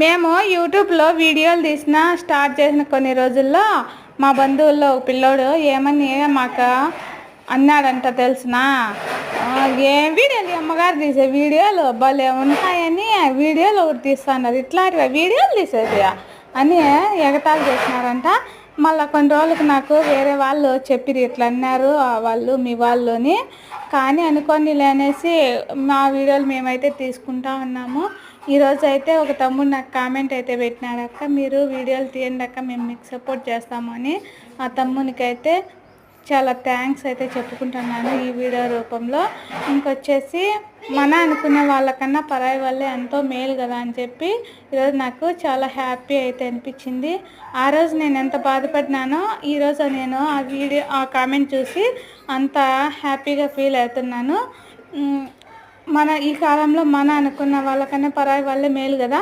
మేము యూట్యూబ్లో వీడియోలు స్టార్ట్ చేసిన కొన్ని రోజుల్లో మా బంధువుల్లో ఒక పిల్లోడు ఏమని మాకు అన్నాడంట తెలిసిన ఏం వీడియోలు అమ్మగారు తీసే వీడియోలు భలే ఉన్నాయని వీడియోలు ఒకటి తీస్తున్నారు ఇట్లాంటివి వీడియోలు తీసేది అని ఎగతాళి చేసినారంట. మళ్ళీ కొన్ని రోజులకు నాకు వేరే వాళ్ళు చెప్పిరు ఇట్లా అన్నారు వాళ్ళు మీ వాళ్ళు అని. కానీ అనుకోని లేనేసి మా వీడియోలు మేమైతే తీసుకుంటా ఉన్నాము. ఈరోజు అయితే ఒక తమ్ముడు నాకు కామెంట్ అయితే పెట్టినాడక్క, మీరు వీడియోలు తీయండి అక్క, మేము మీకు సపోర్ట్ చేస్తామని. ఆ తమ్మునికి అయితే చాలా థ్యాంక్స్ అయితే చెప్పుకుంటున్నాను ఈ వీడియో రూపంలో. ఇంకొచ్చేసి మన అనుకునే వాళ్ళకన్నా పరాయి వాళ్ళే ఎంతో మేలు కదా అని చెప్పి ఈరోజు నాకు చాలా హ్యాపీ అయితే అనిపించింది. ఆ రోజు నేను ఎంత బాధపడినానో ఈరోజు నేను ఆ కామెంట్ చూసి అంత హ్యాపీగా ఫీల్ అవుతున్నాను. మన ఈ కాలంలో మన అనుకున్న వాళ్ళకన్నా పరాయి వాళ్ళే మేలు కదా.